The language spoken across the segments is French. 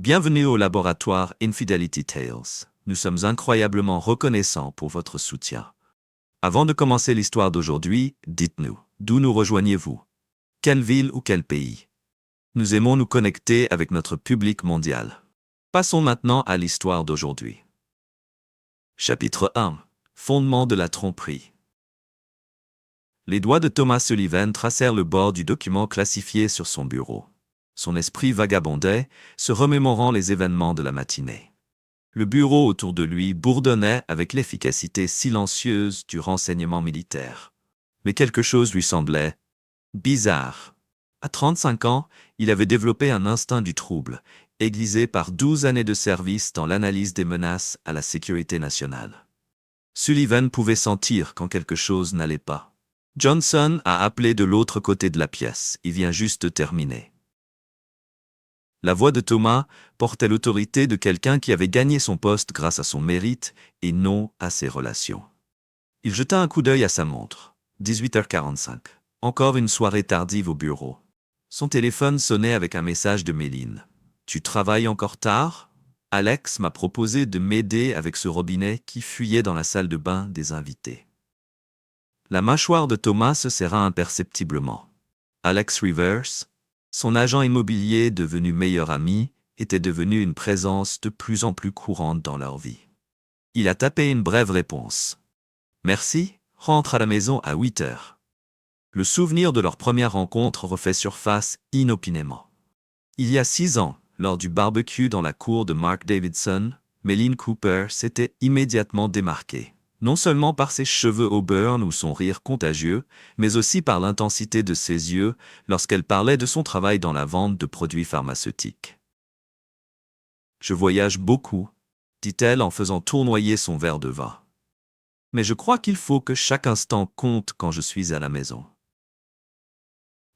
Bienvenue au laboratoire Infidelity Tales. Nous sommes incroyablement reconnaissants pour votre soutien. Avant de commencer l'histoire d'aujourd'hui, dites-nous, d'où nous rejoignez-vous? Quelle ville ou quel pays? Nous aimons nous connecter avec notre public mondial. Passons maintenant à l'histoire d'aujourd'hui. Chapitre 1. Fondement de la tromperie. Les doigts de Thomas Sullivan tracèrent le bord du document classifié sur son bureau. Son esprit vagabondait, se remémorant les événements de la matinée. Le bureau autour de lui bourdonnait avec l'efficacité silencieuse du renseignement militaire. Mais quelque chose lui semblait bizarre. À 35 ans, il avait développé un instinct du trouble, aiguisé par 12 années de service dans l'analyse des menaces à la sécurité nationale. Sullivan pouvait sentir quand quelque chose n'allait pas. Johnson a appelé de l'autre côté de la pièce, il vient juste de terminer. La voix de Thomas portait l'autorité de quelqu'un qui avait gagné son poste grâce à son mérite et non à ses relations. Il jeta un coup d'œil à sa montre. 18h45. Encore une soirée tardive au bureau. Son téléphone sonnait avec un message de Méline. « Tu travailles encore tard ? Alex m'a proposé de m'aider avec ce robinet qui fuyait dans la salle de bain des invités. » La mâchoire de Thomas se serra imperceptiblement. Alex Rivers, son agent immobilier devenu meilleur ami, était devenu une présence de plus en plus courante dans leur vie. Il a tapé une brève réponse. « Merci, rentre à la maison à 8 heures. » Le souvenir de leur première rencontre refait surface inopinément. Il y a 6 ans, lors du barbecue dans la cour de Mark Davidson, Méline Cooper s'était immédiatement démarquée. Non seulement par ses cheveux auburn ou son rire contagieux, mais aussi par l'intensité de ses yeux lorsqu'elle parlait de son travail dans la vente de produits pharmaceutiques. « Je voyage beaucoup, » dit-elle en faisant tournoyer son verre de vin. « Mais je crois qu'il faut que chaque instant compte quand je suis à la maison. »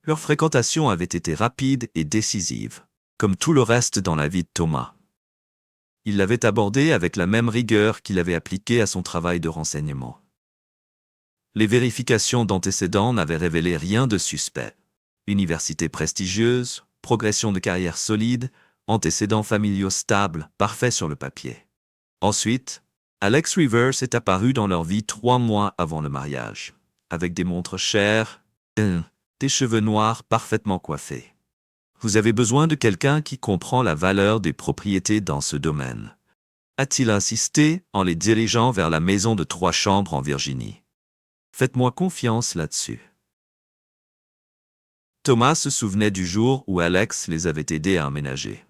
Leur fréquentation avait été rapide et décisive, comme tout le reste dans la vie de Thomas. Il l'avait abordé avec la même rigueur qu'il avait appliquée à son travail de renseignement. Les vérifications d'antécédents n'avaient révélé rien de suspect. Université prestigieuse, progression de carrière solide, antécédents familiaux stables, parfaits sur le papier. Ensuite, Alex Rivers est apparu dans leur vie 3 mois avant le mariage, avec des montres chères, des cheveux noirs parfaitement coiffés. Vous avez besoin de quelqu'un qui comprend la valeur des propriétés dans ce domaine, a-t-il insisté en les dirigeant vers la maison de 3 chambres en Virginie. Faites-moi confiance là-dessus. Thomas se souvenait du jour où Alex les avait aidés à emménager.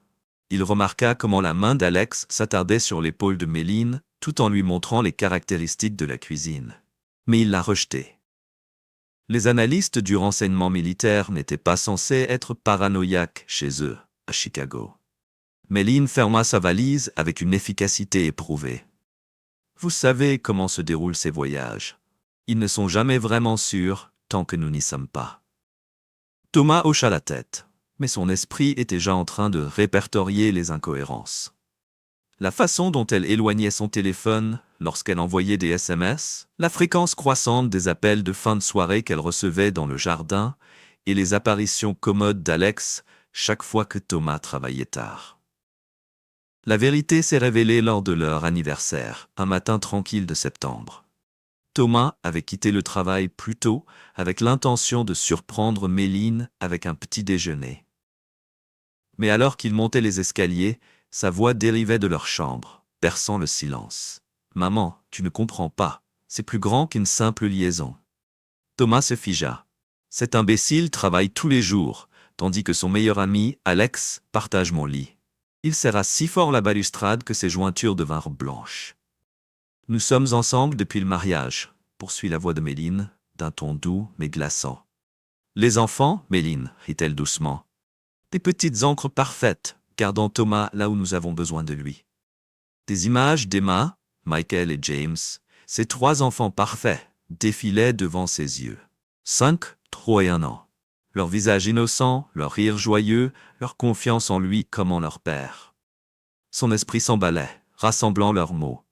Il remarqua comment la main d'Alex s'attardait sur l'épaule de Méline tout en lui montrant les caractéristiques de la cuisine. Mais il l'a rejetée. Les analystes du renseignement militaire n'étaient pas censés être paranoïaques chez eux, à Chicago. Méline ferma sa valise avec une efficacité éprouvée. Vous savez comment se déroulent ces voyages. Ils ne sont jamais vraiment sûrs tant que nous n'y sommes pas. Thomas hocha la tête, mais son esprit était déjà en train de répertorier les incohérences. La façon dont elle éloignait son téléphone lorsqu'elle envoyait des SMS, la fréquence croissante des appels de fin de soirée qu'elle recevait dans le jardin et les apparitions commodes d'Alex chaque fois que Thomas travaillait tard. La vérité s'est révélée lors de leur anniversaire, un matin tranquille de septembre. Thomas avait quitté le travail plus tôt avec l'intention de surprendre Méline avec un petit déjeuner. Mais alors qu'il montait les escaliers, sa voix dérivait de leur chambre, perçant le silence. « Maman, tu ne comprends pas, c'est plus grand qu'une simple liaison. » Thomas se figea. Cet imbécile travaille tous les jours, tandis que son meilleur ami, Alex, partage mon lit. Il serra si fort la balustrade que ses jointures devinrent blanches. « Nous sommes ensemble depuis le mariage, » poursuit la voix de Méline, d'un ton doux mais glaçant. « Les enfants, Méline, rit-elle doucement. Des petites encres parfaites, gardant Thomas là où nous avons besoin de lui. Des images d'Emma, Michael et James, ces 3 enfants parfaits, défilaient devant ses yeux. 5, 3 et 1 an. Leur visage innocent, leur rire joyeux, leur confiance en lui comme en leur père. Son esprit s'emballait, rassemblant leurs mots.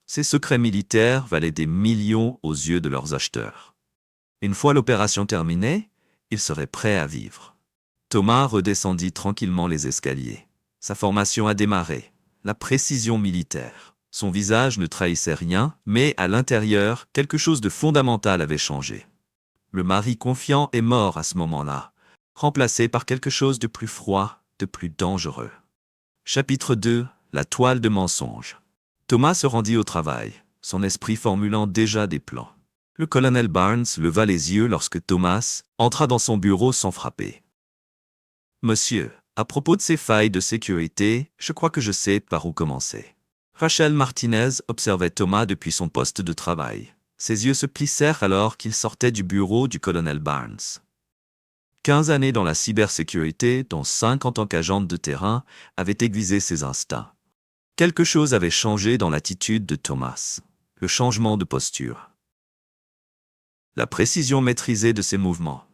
Ces secrets militaires valaient des millions aux yeux de leurs acheteurs. Une fois l'opération terminée, ils seraient prêts à vivre. Thomas redescendit tranquillement les escaliers. Sa formation a démarré. La précision militaire. Son visage ne trahissait rien, mais à l'intérieur, quelque chose de fondamental avait changé. Le mari confiant est mort à ce moment-là, remplacé par quelque chose de plus froid, de plus dangereux. Chapitre 2. La toile de mensonge. Thomas se rendit au travail, son esprit formulant déjà des plans. Le colonel Barnes leva les yeux lorsque Thomas entra dans son bureau sans frapper. « Monsieur, à propos de ces failles de sécurité, je crois que je sais par où commencer. » Rachel Martinez observait Thomas depuis son poste de travail. Ses yeux se plissèrent alors qu'il sortait du bureau du colonel Barnes. 15 années dans la cybersécurité, dont 5 en tant qu'agente de terrain, avaient aiguisé ses instincts. Quelque chose avait changé dans l'attitude de Thomas. Le changement de posture. La précision maîtrisée de ses mouvements.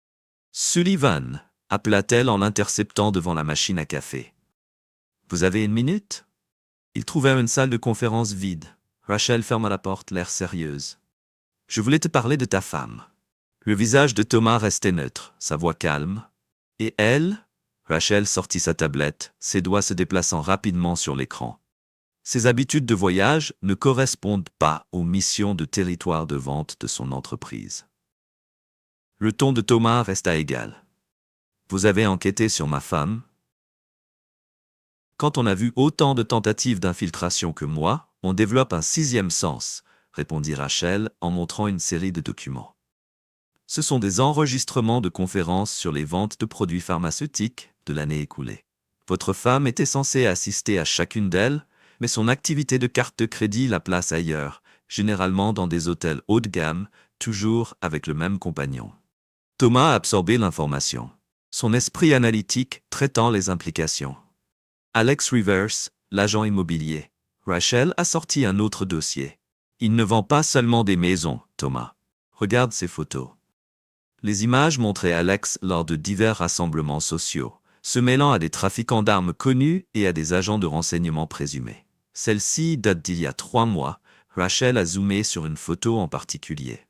« Sullivan » appela-t-elle en l'interceptant devant la machine à café. « Vous avez une minute ?» Ils trouvèrent une salle de conférence vide. Rachel ferma la porte, l'air sérieuse. « Je voulais te parler de ta femme. » Le visage de Thomas restait neutre, sa voix calme. « Et elle ?» Rachel sortit sa tablette, ses doigts se déplaçant rapidement sur l'écran. Ses habitudes de voyage ne correspondent pas aux missions de territoire de vente de son entreprise. Le ton de Thomas resta égal. « Vous avez enquêté sur ma femme ? » Quand on a vu autant de tentatives d'infiltration que moi, on développe un sixième sens, répondit Rachel en montrant une série de documents. Ce sont des enregistrements de conférences sur les ventes de produits pharmaceutiques de l'année écoulée. Votre femme était censée assister à chacune d'elles, mais son activité de carte de crédit la place ailleurs, généralement dans des hôtels haut de gamme, toujours avec le même compagnon. Thomas a absorbé l'information, son esprit analytique traitant les implications. Alex Rivers, l'agent immobilier. Rachel a sorti un autre dossier. Il ne vend pas seulement des maisons, Thomas. Regarde ces photos. Les images montraient Alex lors de divers rassemblements sociaux, se mêlant à des trafiquants d'armes connus et à des agents de renseignement présumés. Celle-ci date d'il y a 3 mois. Rachel a zoomé sur une photo en particulier.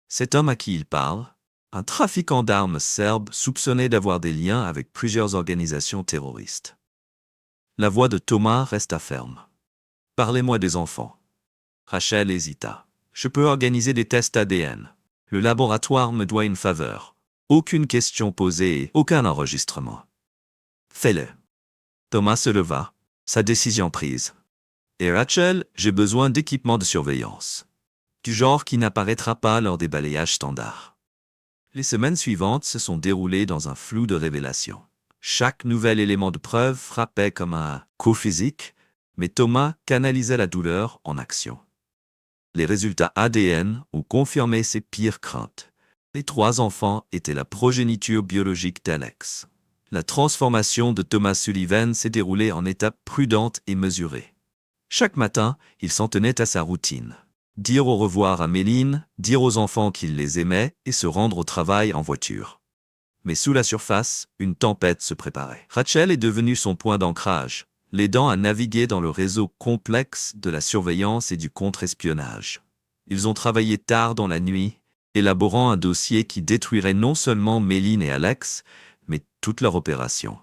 Cet homme à qui il parle, un trafiquant d'armes serbe soupçonné d'avoir des liens avec plusieurs organisations terroristes. La voix de Thomas resta ferme. « Parlez-moi des enfants. » Rachel hésita. « Je peux organiser des tests ADN. Le laboratoire me doit une faveur. Aucune question posée et aucun enregistrement. » « Fais-le. » Thomas se leva, sa décision prise. « Et Rachel, j'ai besoin d'équipements de surveillance. Du genre qui n'apparaîtra pas lors des balayages standards. » Les semaines suivantes se sont déroulées dans un flou de révélations. Chaque nouvel élément de preuve frappait comme un coup physique, mais Thomas canalisait la douleur en action. Les résultats ADN ont confirmé ses pires craintes. Les 3 enfants étaient la progéniture biologique d'Alex. La transformation de Thomas Sullivan s'est déroulée en étapes prudentes et mesurées. Chaque matin, il s'en tenait à sa routine. Dire au revoir à Méline, dire aux enfants qu'il les aimait et se rendre au travail en voiture. Mais sous la surface, une tempête se préparait. Rachel est devenue son point d'ancrage, l'aidant à naviguer dans le réseau complexe de la surveillance et du contre-espionnage. Ils ont travaillé tard dans la nuit, élaborant un dossier qui détruirait non seulement Méline et Alex, mais toute leur opération.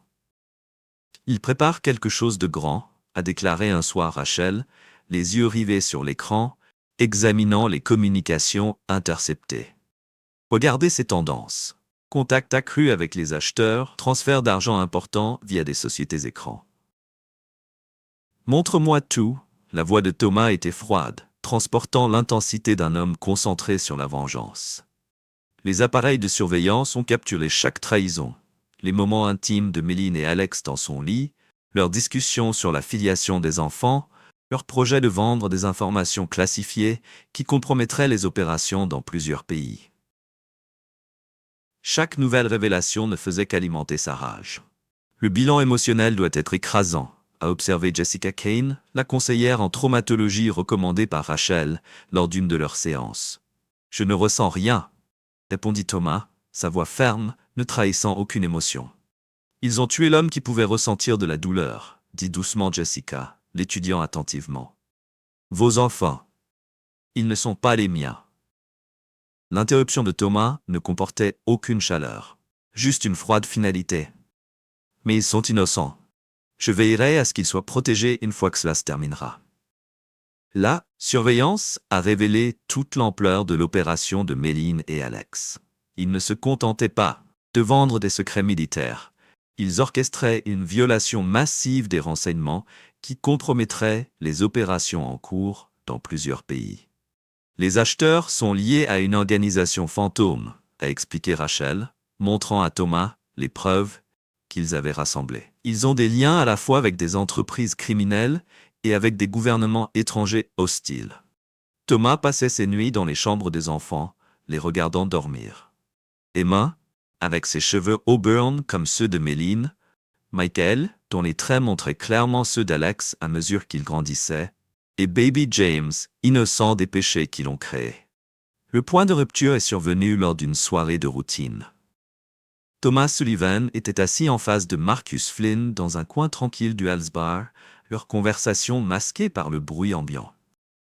« Ils préparent quelque chose de grand », a déclaré un soir Rachel, les yeux rivés sur l'écran, examinant les communications interceptées. « Regardez ces tendances. Contact accru avec les acheteurs, transfert d'argent important via des sociétés écrans. »« Montre-moi tout », la voix de Thomas était froide, transportant l'intensité d'un homme concentré sur la vengeance. Les appareils de surveillance ont capturé chaque trahison, les moments intimes de Méline et Alex dans son lit, leurs discussions sur la filiation des enfants, leur projet de vendre des informations classifiées qui compromettraient les opérations dans plusieurs pays. Chaque nouvelle révélation ne faisait qu'alimenter sa rage. Le bilan émotionnel doit être écrasant, a observé Jessica Kane, la conseillère en traumatologie recommandée par Rachel lors d'une de leurs séances. « Je ne ressens rien », répondit Thomas, sa voix ferme, ne trahissant aucune émotion. « Ils ont tué l'homme qui pouvait ressentir de la douleur, dit doucement Jessica, l'étudiant attentivement. « Vos enfants. Ils ne sont pas les miens. » L'interruption de Thomas ne comportait aucune chaleur, juste une froide finalité. « Mais ils sont innocents. » Je veillerai à ce qu'il soit protégé une fois que cela se terminera. La surveillance a révélé toute l'ampleur de l'opération de Méline et Alex. Ils ne se contentaient pas de vendre des secrets militaires. Ils orchestraient une violation massive des renseignements qui compromettrait les opérations en cours dans plusieurs pays. Les acheteurs sont liés à une organisation fantôme, a expliqué Rachel, montrant à Thomas les preuves qu'ils avaient rassemblées. Ils ont des liens à la fois avec des entreprises criminelles et avec des gouvernements étrangers hostiles. Thomas passait ses nuits dans les chambres des enfants, les regardant dormir. Emma, avec ses cheveux auburn comme ceux de Méline, Michael, dont les traits montraient clairement ceux d'Alex à mesure qu'il grandissait, et Baby James, innocent des péchés qui l'ont créé. Le point de rupture est survenu lors d'une soirée de routine. Thomas Sullivan était assis en face de Marcus Flynn dans un coin tranquille du Hall's Bar, leur conversation masquée par le bruit ambiant.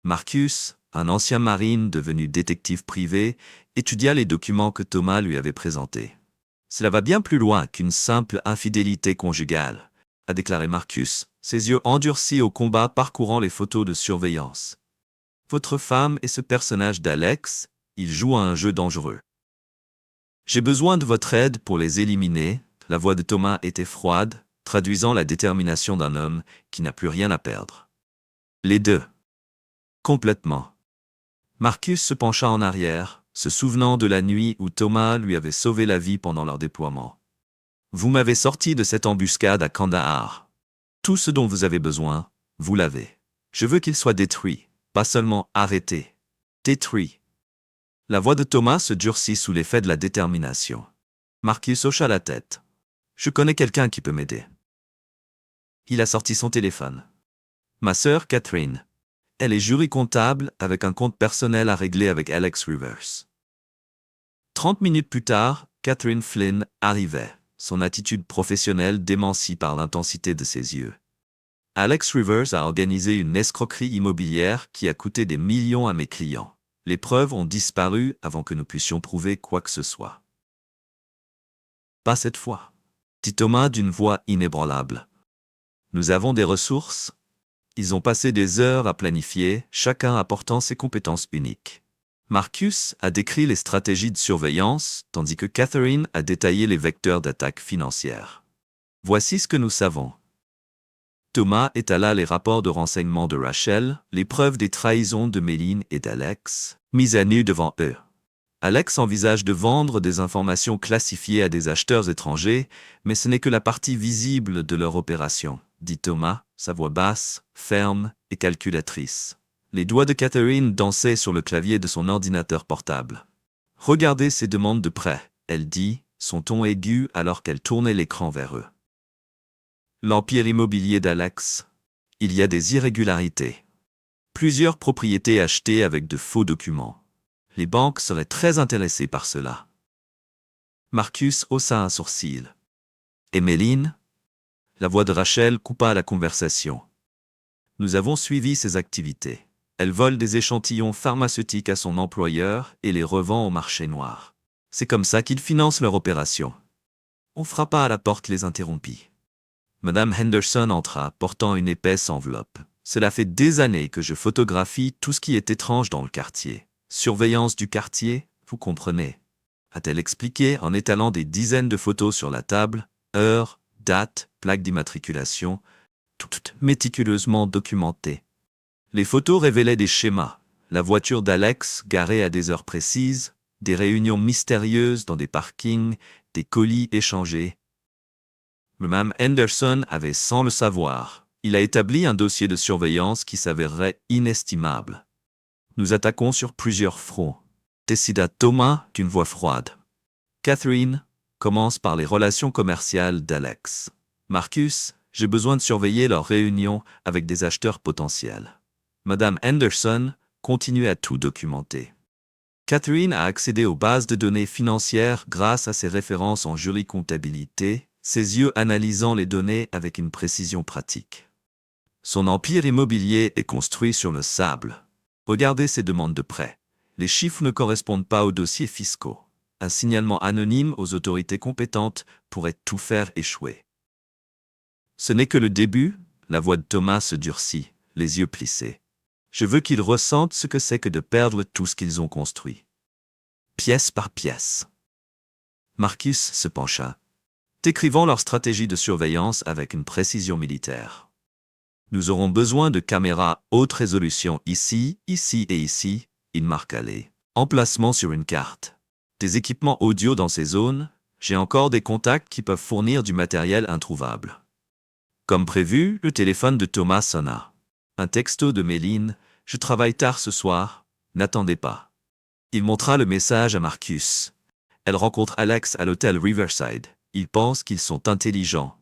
Marcus, un ancien marine devenu détective privé, étudia les documents que Thomas lui avait présentés. Cela va bien plus loin qu'une simple infidélité conjugale, a déclaré Marcus, ses yeux endurcis au combat parcourant les photos de surveillance. Votre femme est ce personnage d'Alex, il joue à un jeu dangereux. J'ai besoin de votre aide pour les éliminer. La voix de Thomas était froide, traduisant la détermination d'un homme qui n'a plus rien à perdre. Les deux. Complètement. Marcus se pencha en arrière, se souvenant de la nuit où Thomas lui avait sauvé la vie pendant leur déploiement. Vous m'avez sorti de cette embuscade à Kandahar. Tout ce dont vous avez besoin, vous l'avez. Je veux qu'il soit détruit, pas seulement arrêté. Détruit. La voix de Thomas se durcit sous l'effet de la détermination. Marcus hocha la tête. Je connais quelqu'un qui peut m'aider. Il a sorti son téléphone. Ma sœur Catherine. Elle est jury comptable avec un compte personnel à régler avec Alex Rivers. 30 minutes plus tard, Catherine Flynn arrivait, son attitude professionnelle démentie par l'intensité de ses yeux. Alex Rivers a organisé une escroquerie immobilière qui a coûté des millions à mes clients. Les preuves ont disparu avant que nous puissions prouver quoi que ce soit. Pas cette fois, dit Thomas d'une voix inébranlable. Nous avons des ressources. Ils ont passé des heures à planifier, chacun apportant ses compétences uniques. Marcus a décrit les stratégies de surveillance, tandis que Catherine a détaillé les vecteurs d'attaque financière. Voici ce que nous savons. Thomas étala les rapports de renseignement de Rachel, les preuves des trahisons de Méline et d'Alex, mises à nu devant eux. Alex envisage de vendre des informations classifiées à des acheteurs étrangers, mais ce n'est que la partie visible de leur opération, dit Thomas, sa voix basse, ferme et calculatrice. Les doigts de Catherine dansaient sur le clavier de son ordinateur portable. Regardez ces demandes de prêt, elle dit, son ton aigu alors qu'elle tournait l'écran vers eux. L'empire immobilier d'Alex. Il y a des irrégularités. Plusieurs propriétés achetées avec de faux documents. Les banques seraient très intéressées par cela. Marcus haussa un sourcil. Et Méline? La voix de Rachel coupa la conversation. Nous avons suivi ses activités. Elle vole des échantillons pharmaceutiques à son employeur et les revend au marché noir. C'est comme ça qu'ils financent leur opération. On frappa à la porte les interrompit. Madame Henderson entra, portant une épaisse enveloppe. Cela fait des années que je photographie tout ce qui est étrange dans le quartier. Surveillance du quartier, vous comprenez, a-t-elle expliqué en étalant des dizaines de photos sur la table, heure, date, plaque d'immatriculation, toutes méticuleusement documentées. Les photos révélaient des schémas, la voiture d'Alex garée à des heures précises, des réunions mystérieuses dans des parkings, des colis échangés. Mme Henderson avait, sans le savoir, il a établi un dossier de surveillance qui s'avérerait inestimable. Nous attaquons sur plusieurs fronts, décida Thomas d'une voix froide. Catherine commence par les relations commerciales d'Alex. Marcus, j'ai besoin de surveiller leurs réunions avec des acheteurs potentiels. Madame Henderson continue à tout documenter. Catherine a accédé aux bases de données financières grâce à ses références en jury-comptabilité, ses yeux analysant les données avec une précision pratique. Son empire immobilier est construit sur le sable. Regardez ses demandes de prêt. Les chiffres ne correspondent pas aux dossiers fiscaux. Un signalement anonyme aux autorités compétentes pourrait tout faire échouer. Ce n'est que le début, la voix de Thomas se durcit, les yeux plissés. Je veux qu'ils ressentent ce que c'est que de perdre tout ce qu'ils ont construit. Pièce par pièce. Marcus se pencha, décrivant leur stratégie de surveillance avec une précision militaire. Nous aurons besoin de caméras haute résolution ici, ici et ici, il marqua les emplacements sur une carte. Des équipements audio dans ces zones, j'ai encore des contacts qui peuvent fournir du matériel introuvable. Comme prévu, le téléphone de Thomas sonna. Un texto de Méline, « Je travaille tard ce soir, n'attendez pas. » Il montra le message à Marcus. Elle rencontre Alex à l'hôtel Riverside. Ils pensent qu'ils sont intelligents.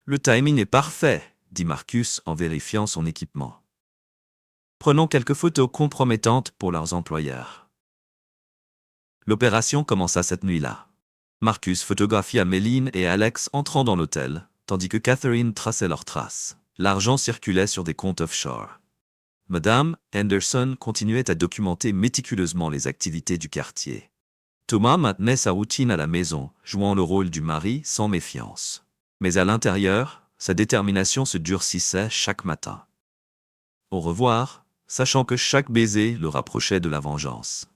Le timing est parfait, dit Marcus en vérifiant son équipement. Prenons quelques photos compromettantes pour leurs employeurs. L'opération commença cette nuit-là. Marcus photographia Méline et Alex entrant dans l'hôtel, tandis que Catherine traçait leurs traces. L'argent circulait sur des comptes offshore. Madame Henderson continuait à documenter méticuleusement les activités du quartier. Thomas maintenait sa routine à la maison, jouant le rôle du mari sans méfiance. Mais à l'intérieur, sa détermination se durcissait chaque matin. Au revoir, sachant que chaque baiser le rapprochait de la vengeance.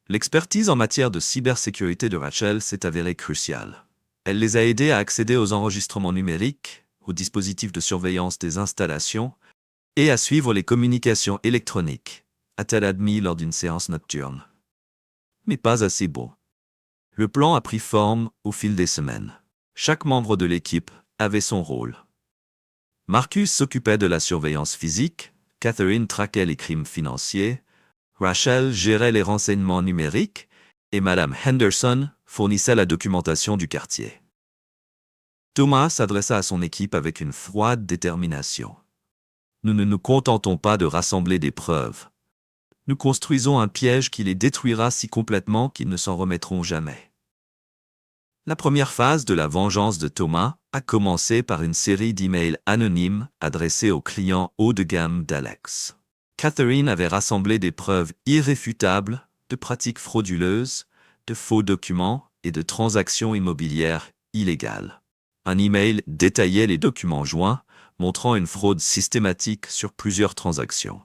L'expertise en matière de cybersécurité de Rachel s'est avérée cruciale. Elle les a aidés à accéder aux enregistrements numériques, aux dispositifs de surveillance des installations et à suivre les communications électroniques, a-t-elle admis lors d'une séance nocturne. Mais pas assez beau. Le plan a pris forme au fil des semaines. Chaque membre de l'équipe avait son rôle. Marcus s'occupait de la surveillance physique, Catherine traquait les crimes financiers, Rachel gérait les renseignements numériques et Madame Henderson fournissait la documentation du quartier. Thomas s'adressa à son équipe avec une froide détermination. Nous ne nous contentons pas de rassembler des preuves. Nous construisons un piège qui les détruira si complètement qu'ils ne s'en remettront jamais. La première phase de la vengeance de Thomas a commencé par une série d'emails anonymes adressés aux clients haut de gamme d'Alex. Catherine avait rassemblé des preuves irréfutables de pratiques frauduleuses, de faux documents et de transactions immobilières illégales. Un email détaillait les documents joints, montrant une fraude systématique sur plusieurs transactions.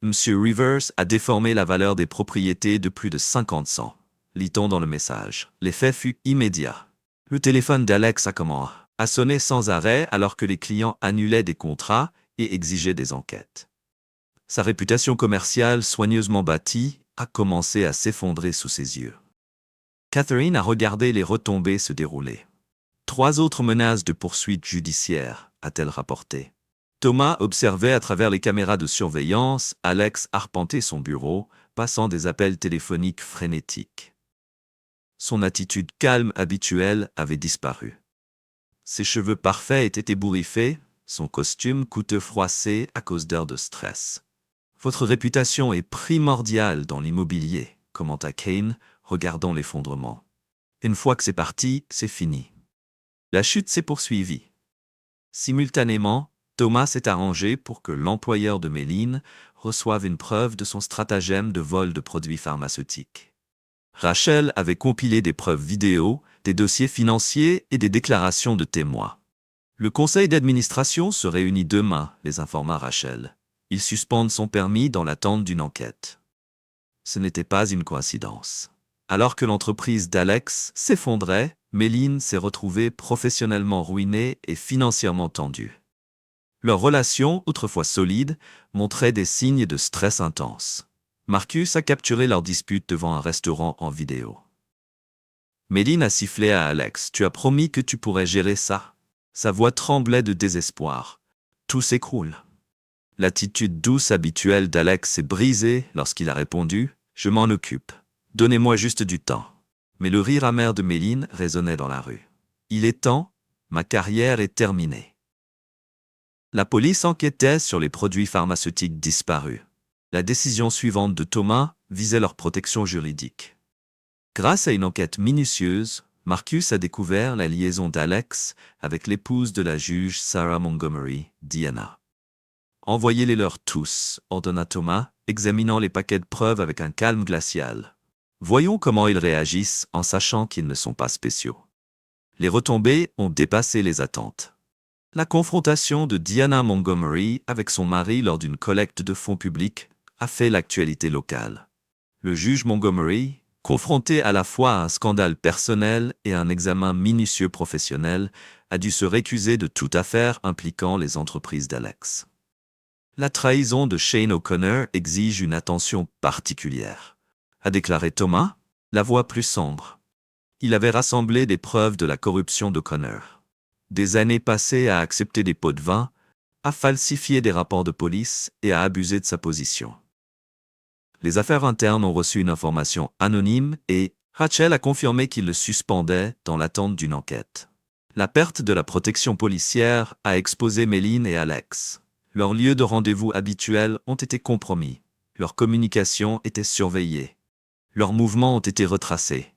M. Rivers a déformé la valeur des propriétés de plus de 50 cents. Lit-on dans le message. L'effet fut immédiat. Le téléphone d'Alex a sonné sans arrêt alors que les clients annulaient des contrats et exigeaient des enquêtes. Sa réputation commerciale soigneusement bâtie a commencé à s'effondrer sous ses yeux. Catherine a regardé les retombées se dérouler. 3 autres menaces de poursuite judiciaire, a-t-elle rapporté. Thomas observait à travers les caméras de surveillance Alex arpenter son bureau, passant des appels téléphoniques frénétiques. Son attitude calme habituelle avait disparu. Ses cheveux parfaits étaient ébouriffés, son costume coûteux froissé à cause d'heures de stress. « Votre réputation est primordiale dans l'immobilier », commenta Kane, regardant l'effondrement. « Une fois que c'est parti, c'est fini. » La chute s'est poursuivie. Simultanément, Thomas s'est arrangé pour que l'employeur de Méline reçoive une preuve de son stratagème de vol de produits pharmaceutiques. Rachel avait compilé des preuves vidéo, des dossiers financiers et des déclarations de témoins. Le conseil d'administration se réunit demain, les informa Rachel. Ils suspendent son permis dans l'attente d'une enquête. Ce n'était pas une coïncidence. Alors que l'entreprise d'Alex s'effondrait, Méline s'est retrouvée professionnellement ruinée et financièrement tendue. Leur relation, autrefois solide, montrait des signes de stress intense. Marcus a capturé leur dispute devant un restaurant en vidéo. Méline a sifflé à Alex. « Tu as promis que tu pourrais gérer ça ?» Sa voix tremblait de désespoir. Tout s'écroule. L'attitude douce habituelle d'Alex s'est brisée lorsqu'il a répondu « Je m'en occupe. Donnez-moi juste du temps. » Mais le rire amer de Méline résonnait dans la rue. « Il est temps, ma carrière est terminée. » La police enquêtait sur les produits pharmaceutiques disparus. La décision suivante de Thomas visait leur protection juridique. Grâce à une enquête minutieuse, Marcus a découvert la liaison d'Alex avec l'épouse de la juge Sarah Montgomery, Diana. « Envoyez-les-leur tous », ordonna Thomas, examinant les paquets de preuves avec un calme glacial. « Voyons comment ils réagissent en sachant qu'ils ne sont pas spéciaux. » Les retombées ont dépassé les attentes. La confrontation de Diana Montgomery avec son mari lors d'une collecte de fonds publics a fait l'actualité locale. Le juge Montgomery, confronté à la fois à un scandale personnel et à un examen minutieux professionnel, a dû se récuser de toute affaire impliquant les entreprises d'Alex. La trahison de Shane O'Connor exige une attention particulière, a déclaré Thomas, la voix plus sombre. Il avait rassemblé des preuves de la corruption d'O'Connor. Des années passées à accepter des pots de vin, à falsifier des rapports de police et à abuser de sa position. Les affaires internes ont reçu une information anonyme et Rachel a confirmé qu'il le suspendait dans l'attente d'une enquête. La perte de la protection policière a exposé Méline et Alex. Leurs lieux de rendez-vous habituels ont été compromis. Leur communication était surveillée. Leurs mouvements ont été retracés.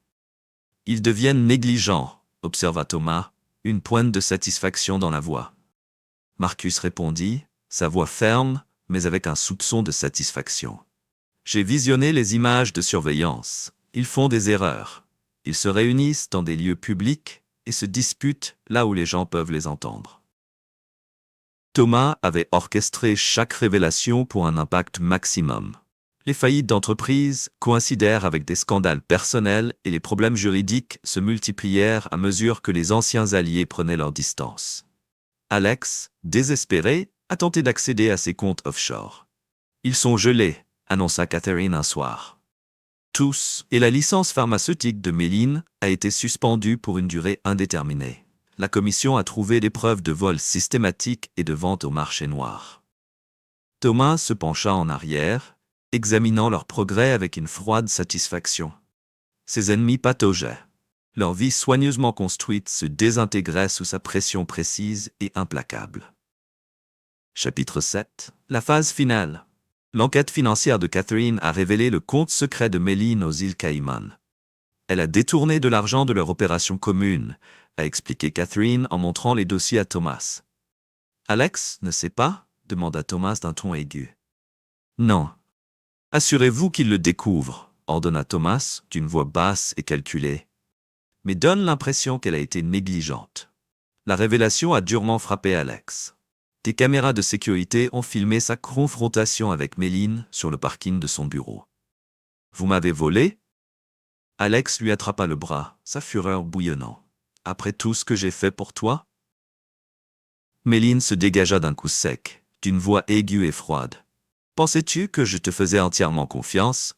Ils deviennent négligents, observa Thomas, une pointe de satisfaction dans la voix. Marcus répondit, sa voix ferme, mais avec un soupçon de satisfaction. J'ai visionné les images de surveillance. Ils font des erreurs. Ils se réunissent dans des lieux publics et se disputent là où les gens peuvent les entendre. Thomas avait orchestré chaque révélation pour un impact maximum. Les faillites d'entreprises coïncidèrent avec des scandales personnels et les problèmes juridiques se multiplièrent à mesure que les anciens alliés prenaient leur distance. Alex, désespéré, a tenté d'accéder à ses comptes offshore. Ils sont gelés, annonça Catherine un soir. Tous, et la licence pharmaceutique de Méline a été suspendue pour une durée indéterminée. La commission a trouvé des preuves de vol systématique et de vente au marché noir. Thomas se pencha en arrière, examinant leur progrès avec une froide satisfaction. Ses ennemis pataugeaient. Leur vie soigneusement construite se désintégrait sous sa pression précise et implacable. Chapitre 7. La phase finale. L'enquête financière de Catherine a révélé le compte secret de Méline aux îles Caïmans. Elle a détourné de l'argent de leur opération commune, a expliqué Catherine en montrant les dossiers à Thomas. Alex ne sait pas demanda Thomas d'un ton aigu. Non. Assurez-vous qu'il le découvre, ordonna Thomas d'une voix basse et calculée, mais donne l'impression qu'elle a été négligente. La révélation a durement frappé Alex. Des caméras de sécurité ont filmé sa confrontation avec Méline sur le parking de son bureau. « Vous m'avez volé ?» Alex lui attrapa le bras, sa fureur bouillonnant. « Après tout ce que j'ai fait pour toi ?» Méline se dégagea d'un coup sec, d'une voix aiguë et froide. « Pensais-tu que je te faisais entièrement confiance ?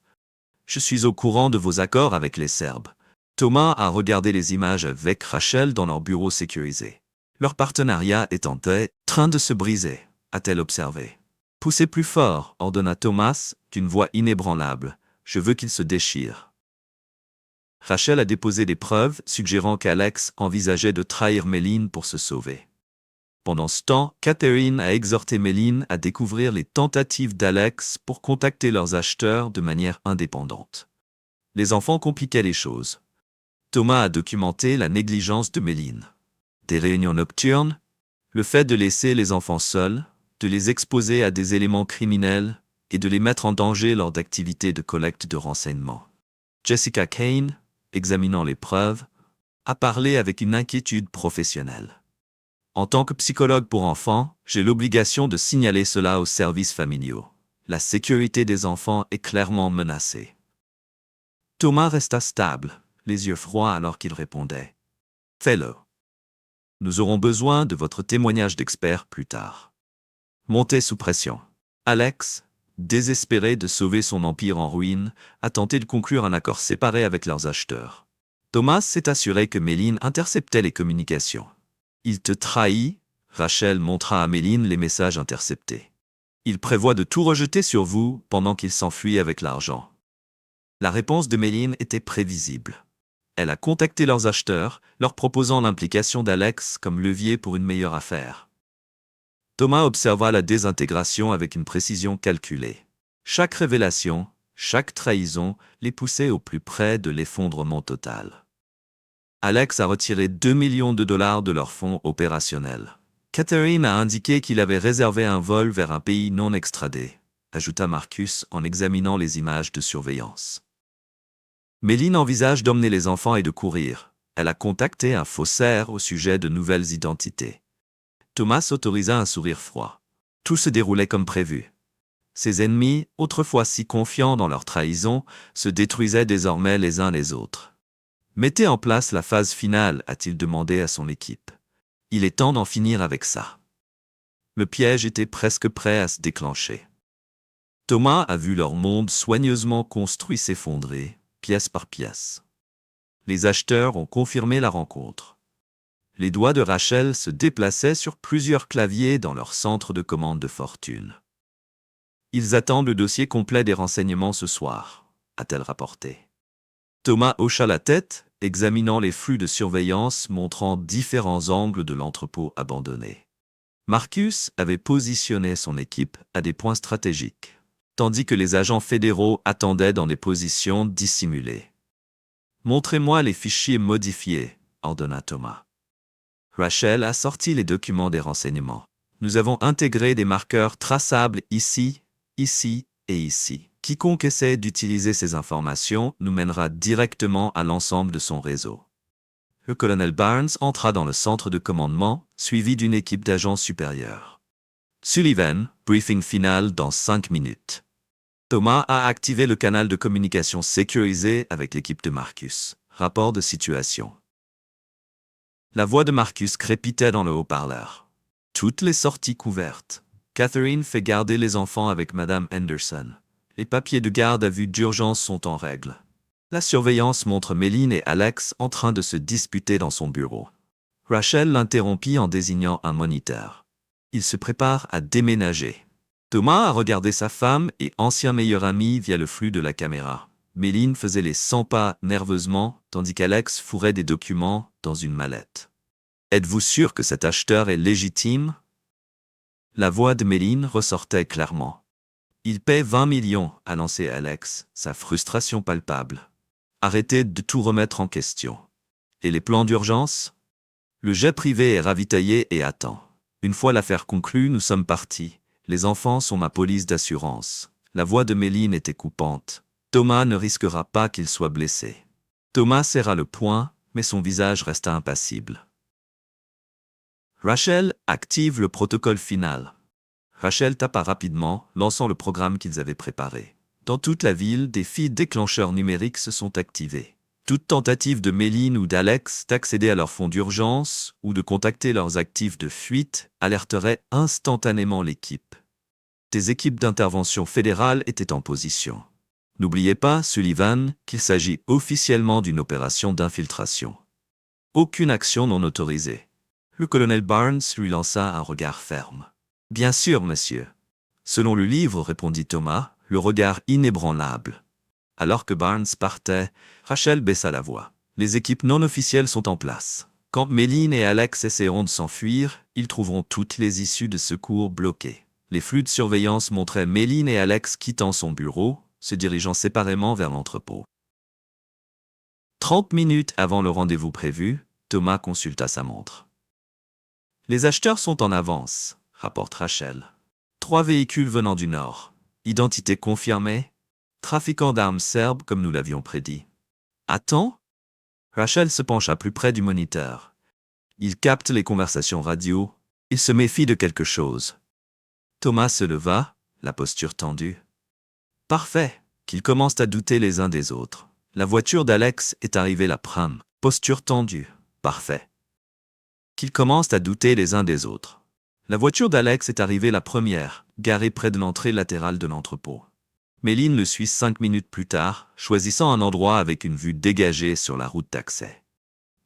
Je suis au courant de vos accords avec les Serbes. » Thomas a regardé les images avec Rachel dans leur bureau sécurisé. Leur partenariat est en train de se briser, a-t-elle observé. « Poussez plus fort, ordonna Thomas, d'une voix inébranlable. Je veux qu'il se déchire. » Rachel a déposé des preuves suggérant qu'Alex envisageait de trahir Méline pour se sauver. Pendant ce temps, Catherine a exhorté Méline à découvrir les tentatives d'Alex pour contacter leurs acheteurs de manière indépendante. Les enfants compliquaient les choses. Thomas a documenté la négligence de Méline. Des réunions nocturnes, le fait de laisser les enfants seuls, de les exposer à des éléments criminels et de les mettre en danger lors d'activités de collecte de renseignements. Jessica Kane, examinant les preuves, a parlé avec une inquiétude professionnelle. En tant que psychologue pour enfants, j'ai l'obligation de signaler cela aux services familiaux. La sécurité des enfants est clairement menacée. Thomas resta stable, les yeux froids alors qu'il répondait. « Fais-le. Nous aurons besoin de votre témoignage d'expert plus tard. » Monté sous pression. Alex, désespéré de sauver son empire en ruine, a tenté de conclure un accord séparé avec leurs acheteurs. Thomas s'est assuré que Méline interceptait les communications. « Il te trahit », Rachel montra à Méline les messages interceptés. « Il prévoit de tout rejeter sur vous pendant qu'il s'enfuit avec l'argent. » La réponse de Méline était prévisible. Elle a contacté leurs acheteurs, leur proposant l'implication d'Alex comme levier pour une meilleure affaire. Thomas observa la désintégration avec une précision calculée. Chaque révélation, chaque trahison les poussait au plus près de l'effondrement total. Alex a retiré 2 millions de dollars de leurs fonds opérationnels. Catherine a indiqué qu'il avait réservé un vol vers un pays non extradé, ajouta Marcus en examinant les images de surveillance. Méline envisage d'emmener les enfants et de courir. Elle a contacté un faussaire au sujet de nouvelles identités. Thomas s'autorisa un sourire froid. Tout se déroulait comme prévu. Ses ennemis, autrefois si confiants dans leur trahison, se détruisaient désormais les uns les autres. « Mettez en place la phase finale », a-t-il demandé à son équipe. « Il est temps d'en finir avec ça. » Le piège était presque prêt à se déclencher. Thomas a vu leur monde soigneusement construit s'effondrer, pièce par pièce. Les acheteurs ont confirmé la rencontre. Les doigts de Rachel se déplaçaient sur plusieurs claviers dans leur centre de commande de fortune. « Ils attendent le dossier complet des renseignements ce soir », a-t-elle rapporté. Thomas hocha la tête, examinant les flux de surveillance montrant différents angles de l'entrepôt abandonné. Marcus avait positionné son équipe à des points stratégiques, tandis que les agents fédéraux attendaient dans des positions dissimulées. « Montrez-moi les fichiers modifiés », ordonna Thomas. Rachel a sorti les documents des renseignements. Nous avons intégré des marqueurs traçables ici, ici et ici. Quiconque essaie d'utiliser ces informations nous mènera directement à l'ensemble de son réseau. Le colonel Barnes entra dans le centre de commandement, suivi d'une équipe d'agents supérieurs. Sullivan, briefing final dans 5 minutes. Thomas a activé le canal de communication sécurisé avec l'équipe de Marcus. Rapport de situation. La voix de Marcus crépitait dans le haut-parleur. Toutes les sorties couvertes. Catherine fait garder les enfants avec Madame Henderson. Les papiers de garde à vue d'urgence sont en règle. La surveillance montre Méline et Alex en train de se disputer dans son bureau. Rachel l'interrompit en désignant un moniteur. Il se prépare à déménager. Thomas a regardé sa femme et ancien meilleur ami via le flux de la caméra. Méline faisait les 100 pas nerveusement, tandis qu'Alex fourrait des documents dans une mallette. « Êtes-vous sûr que cet acheteur est légitime ?» La voix de Méline ressortait clairement. « Il paie 20 millions », a lancé Alex, sa frustration palpable. « Arrêtez de tout remettre en question. Et les plans d'urgence ? Le jet privé est ravitaillé et attend. Une fois l'affaire conclue, nous sommes partis. Les enfants sont ma police d'assurance. » La voix de Méline était coupante. Thomas ne risquera pas qu'il soit blessé. Thomas serra le poing, mais son visage resta impassible. Rachel active le protocole final. Rachel tapa rapidement, lançant le programme qu'ils avaient préparé. Dans toute la ville, des fils déclencheurs numériques se sont activés. Toute tentative de Méline ou d'Alex d'accéder à leurs fonds d'urgence ou de contacter leurs actifs de fuite alerterait instantanément l'équipe. Des équipes d'intervention fédérale étaient en position. N'oubliez pas, Sullivan, qu'il s'agit officiellement d'une opération d'infiltration. Aucune action non autorisée. Le colonel Barnes lui lança un regard ferme. « Bien sûr, monsieur. » Selon le livre, répondit Thomas, le regard inébranlable. Alors que Barnes partait, Rachel baissa la voix. Les équipes non officielles sont en place. Quand Méline et Alex essaieront de s'enfuir, ils trouveront toutes les issues de secours bloquées. Les flux de surveillance montraient Méline et Alex quittant son bureau, se dirigeant séparément vers l'entrepôt. 30 minutes avant le rendez-vous prévu, Thomas consulta sa montre. « Les acheteurs sont en avance », rapporte Rachel. 3 véhicules venant du nord. Identité confirmée. Trafiquant d'armes serbes comme nous l'avions prédit. « Attends ?» Rachel se pencha plus près du moniteur. Il capte les conversations radio. Il se méfie de quelque chose. Thomas se leva, la posture tendue. « Parfait !» Qu'ils commencent à douter les uns des autres. La voiture d'Alex est arrivée l'après-midi. Posture tendue. Parfait. Qu'ils commencent à douter les uns des autres. La voiture d'Alex est arrivée la première, garée près de l'entrée latérale de l'entrepôt. Méline le suit 5 minutes plus tard, choisissant un endroit avec une vue dégagée sur la route d'accès.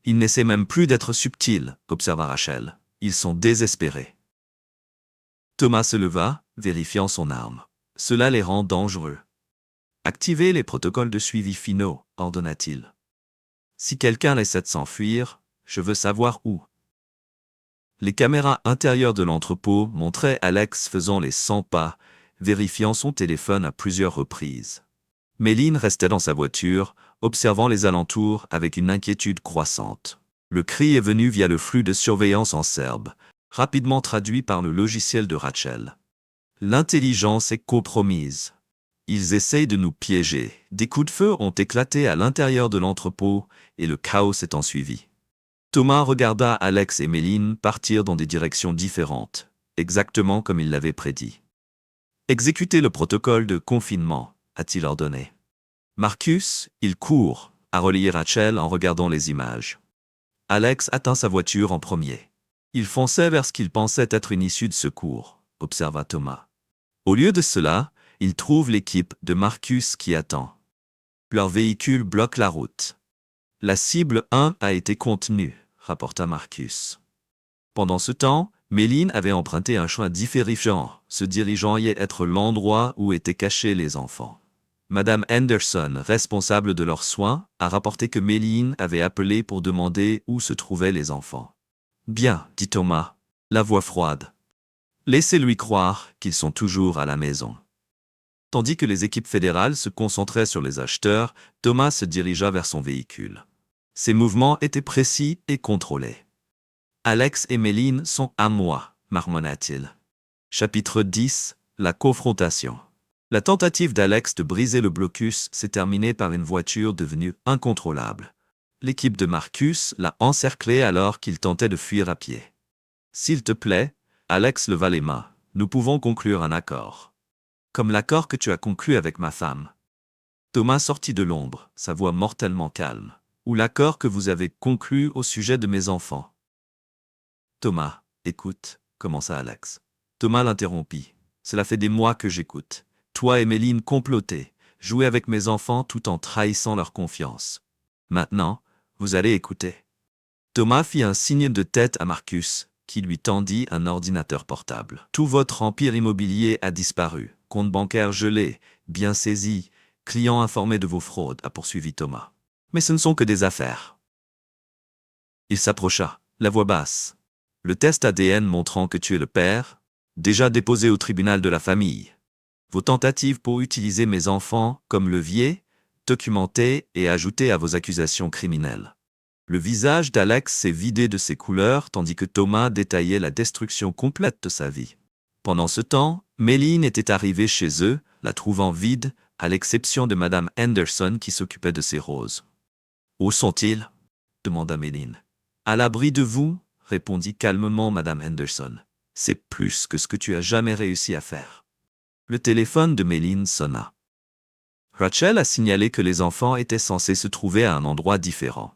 Ils n'essaient même plus d'être subtils, observa Rachel. Ils sont désespérés. Thomas se leva, vérifiant son arme. Cela les rend dangereux. Activez les protocoles de suivi finaux, ordonna-t-il. Si quelqu'un essaie de s'enfuir, je veux savoir où. Les caméras intérieures de l'entrepôt montraient Alex faisant les 100 pas, vérifiant son téléphone à plusieurs reprises. Méline restait dans sa voiture, observant les alentours avec une inquiétude croissante. Le cri est venu via le flux de surveillance en serbe, rapidement traduit par le logiciel de Rachel. L'intelligence est compromise. Ils essayent de nous piéger. Des coups de feu ont éclaté à l'intérieur de l'entrepôt et le chaos s'est ensuivi. Thomas regarda Alex et Méline partir dans des directions différentes, exactement comme il l'avait prédit. Exécutez le protocole de confinement, a-t-il ordonné. Marcus, il court, a relayé Rachel en regardant les images. Alex atteint sa voiture en premier. Il fonçait vers ce qu'il pensait être une issue de secours, observa Thomas. Au lieu de cela, il trouve l'équipe de Marcus qui attend. Leur véhicule bloque la route. La cible 1 a été contenue, rapporta Marcus. Pendant ce temps, Méline avait emprunté un chemin différent, se dirigeant y être l'endroit où étaient cachés les enfants. Madame Henderson, responsable de leurs soins, a rapporté que Méline avait appelé pour demander où se trouvaient les enfants. Bien, dit Thomas, la voix froide. Laissez-lui croire qu'ils sont toujours à la maison. Tandis que les équipes fédérales se concentraient sur les acheteurs, Thomas se dirigea vers son véhicule. Ses mouvements étaient précis et contrôlés. Alex et Méline sont à moi, marmonna-t-il. Chapitre 10. La confrontation. La tentative d'Alex de briser le blocus s'est terminée par une voiture devenue incontrôlable. L'équipe de Marcus l'a encerclé alors qu'il tentait de fuir à pied. S'il te plaît, Alex leva les mains, nous pouvons conclure un accord. Comme l'accord que tu as conclu avec ma femme. Thomas sortit de l'ombre, sa voix mortellement calme. Ou l'accord que vous avez conclu au sujet de mes enfants. Thomas, écoute, commença Alex. Thomas l'interrompit. Cela fait des mois que j'écoute. Toi et Méline complotez, jouez avec mes enfants tout en trahissant leur confiance. Maintenant, vous allez écouter. Thomas fit un signe de tête à Marcus, qui lui tendit un ordinateur portable. Tout votre empire immobilier a disparu, compte bancaire gelé, bien saisi, clients informés de vos fraudes, a poursuivi Thomas. Mais ce ne sont que des affaires. Il s'approcha, la voix basse. Le test ADN montrant que tu es le père, déjà déposé au tribunal de la famille. Vos tentatives pour utiliser mes enfants comme levier, documentées et ajoutées à vos accusations criminelles. Le visage d'Alex s'est vidé de ses couleurs tandis que Thomas détaillait la destruction complète de sa vie. Pendant ce temps, Méline était arrivée chez eux, la trouvant vide, à l'exception de Madame Henderson qui s'occupait de ses roses. « Où sont-ils » demanda Méline. « À l'abri de vous » répondit calmement Madame Henderson. « C'est plus que ce que tu as jamais réussi à faire. » Le téléphone de Méline sonna. Rachel a signalé que les enfants étaient censés se trouver à un endroit différent.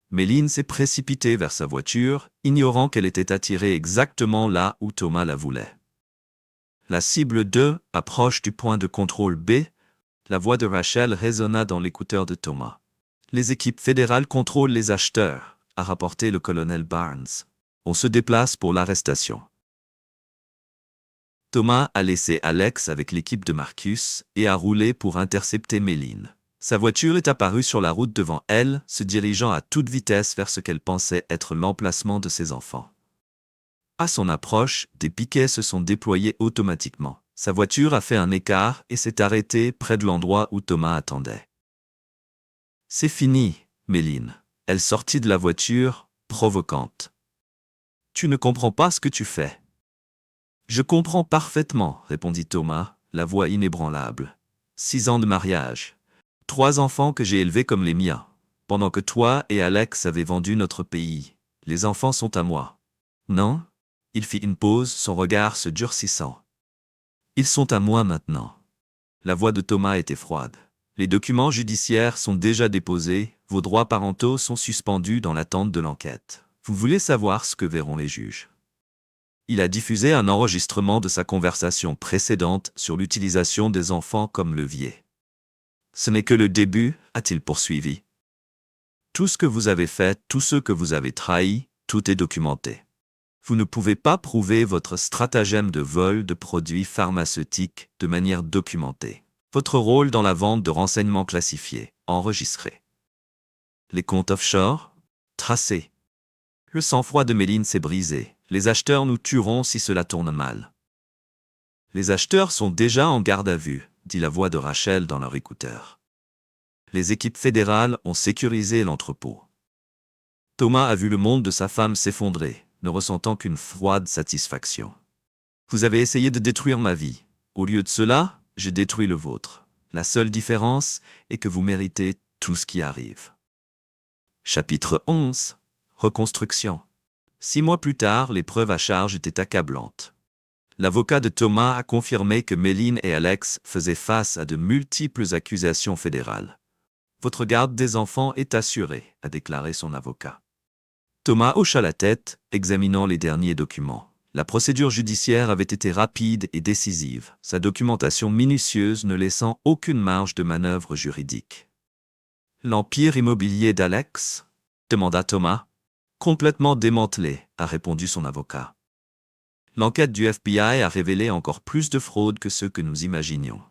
Méline s'est précipitée vers sa voiture, ignorant qu'elle était attirée exactement là où Thomas la voulait. La cible 2 approche du point de contrôle B. La voix de Rachel résonna dans l'écouteur de Thomas. Les équipes fédérales contrôlent les acheteurs, a rapporté le colonel Barnes. On se déplace pour l'arrestation. Thomas a laissé Alex avec l'équipe de Marcus et a roulé pour intercepter Méline. Sa voiture est apparue sur la route devant elle, se dirigeant à toute vitesse vers ce qu'elle pensait être l'emplacement de ses enfants. À son approche, des piquets se sont déployés automatiquement. Sa voiture a fait un écart et s'est arrêtée près de l'endroit où Thomas attendait. « C'est fini, Méline. » Elle sortit de la voiture, provocante. « Tu ne comprends pas ce que tu fais. »« Je comprends parfaitement, » répondit Thomas, la voix inébranlable. « 6 ans de mariage. 3 enfants que j'ai élevés comme les miens. Pendant que toi et Alex avez vendu notre pays, les enfants sont à moi. » « Non ?» Il fit une pause, son regard se durcissant. « Ils sont à moi maintenant. » La voix de Thomas était froide. « Les documents judiciaires sont déjà déposés, vos droits parentaux sont suspendus dans l'attente de l'enquête. Vous voulez savoir ce que verront les juges. » Il a diffusé un enregistrement de sa conversation précédente sur l'utilisation des enfants comme levier. « Ce n'est que le début, a-t-il poursuivi. Tout ce que vous avez fait, tout ce que vous avez trahi, tout est documenté. Vous ne pouvez pas prouver votre stratagème de vol de produits pharmaceutiques de manière documentée. Votre rôle dans la vente de renseignements classifiés, enregistrés. Les comptes offshore, tracés. Le sang-froid de Méline s'est brisé. Les acheteurs nous tueront si cela tourne mal. Les acheteurs sont déjà en garde à vue, dit la voix de Rachel dans leur écouteur. Les équipes fédérales ont sécurisé l'entrepôt. Thomas a vu le monde de sa femme s'effondrer, ne ressentant qu'une froide satisfaction. Vous avez essayé de détruire ma vie. Au lieu de cela, j'ai détruit le vôtre. La seule différence est que vous méritez tout ce qui arrive. Chapitre 11. Reconstruction. 6 mois plus tard, les preuves à charge étaient accablantes. L'avocat de Thomas a confirmé que Méline et Alex faisaient face à de multiples accusations fédérales. Votre garde des enfants est assurée, a déclaré son avocat. Thomas hocha la tête, examinant les derniers documents. La procédure judiciaire avait été rapide et décisive, sa documentation minutieuse ne laissant aucune marge de manœuvre juridique. L'empire immobilier d'Alex ? Demanda Thomas. Complètement démantelé, a répondu son avocat. L'enquête du FBI a révélé encore plus de fraude que ce que nous imaginions.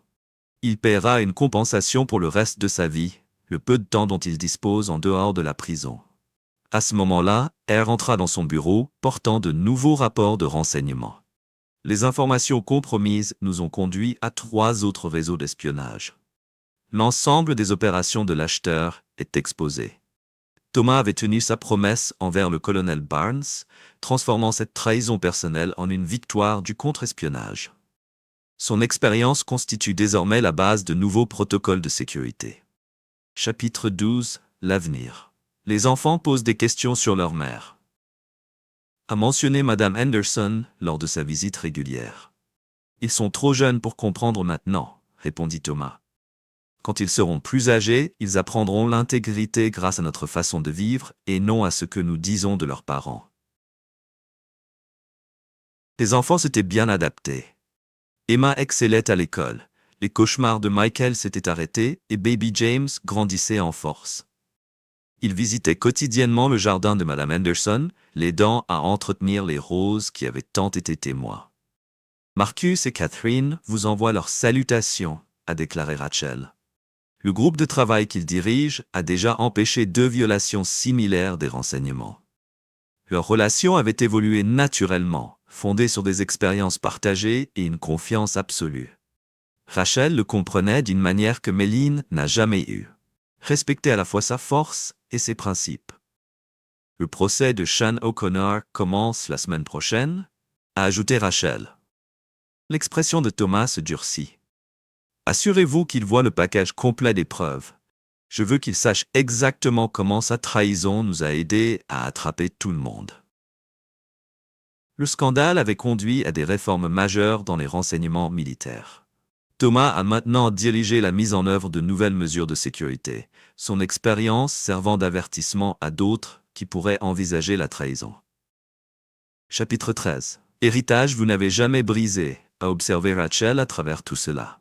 Il paiera une compensation pour le reste de sa vie, le peu de temps dont il dispose en dehors de la prison. À ce moment-là, R entra dans son bureau, portant de nouveaux rapports de renseignement. Les informations compromises nous ont conduits à 3 autres réseaux d'espionnage. L'ensemble des opérations de l'acheteur est exposé. Thomas avait tenu sa promesse envers le colonel Barnes, transformant cette trahison personnelle en une victoire du contre-espionnage. Son expérience constitue désormais la base de nouveaux protocoles de sécurité. Chapitre 12. L'avenir. Les enfants posent des questions sur leur mère. A mentionné Madame Henderson lors de sa visite régulière. Ils sont trop jeunes pour comprendre maintenant, répondit Thomas. Quand ils seront plus âgés, ils apprendront l'intégrité grâce à notre façon de vivre et non à ce que nous disons de leurs parents. Les enfants s'étaient bien adaptés. Emma excellait à l'école, les cauchemars de Michael s'étaient arrêtés et Baby James grandissait en force. Il visitait quotidiennement le jardin de Madame Henderson, l'aidant à entretenir les roses qui avaient tant été témoins. Marcus et Catherine vous envoient leurs salutations, a déclaré Rachel. Le groupe de travail qu'il dirige a déjà empêché 2 violations similaires des renseignements. Leur relation avait évolué naturellement, fondée sur des expériences partagées et une confiance absolue. Rachel le comprenait d'une manière que Méline n'a jamais eue. Respecter à la fois sa force et ses principes. Le procès de Sean O'Connor commence la semaine prochaine, a ajouté Rachel. L'expression de Thomas se durcit. Assurez-vous qu'il voit le package complet des preuves. Je veux qu'il sache exactement comment sa trahison nous a aidés à attraper tout le monde. Le scandale avait conduit à des réformes majeures dans les renseignements militaires. Thomas a maintenant dirigé la mise en œuvre de nouvelles mesures de sécurité, son expérience servant d'avertissement à d'autres qui pourraient envisager la trahison. Chapitre 13. Héritage vous n'avez jamais brisé, a observé Rachel à travers tout cela.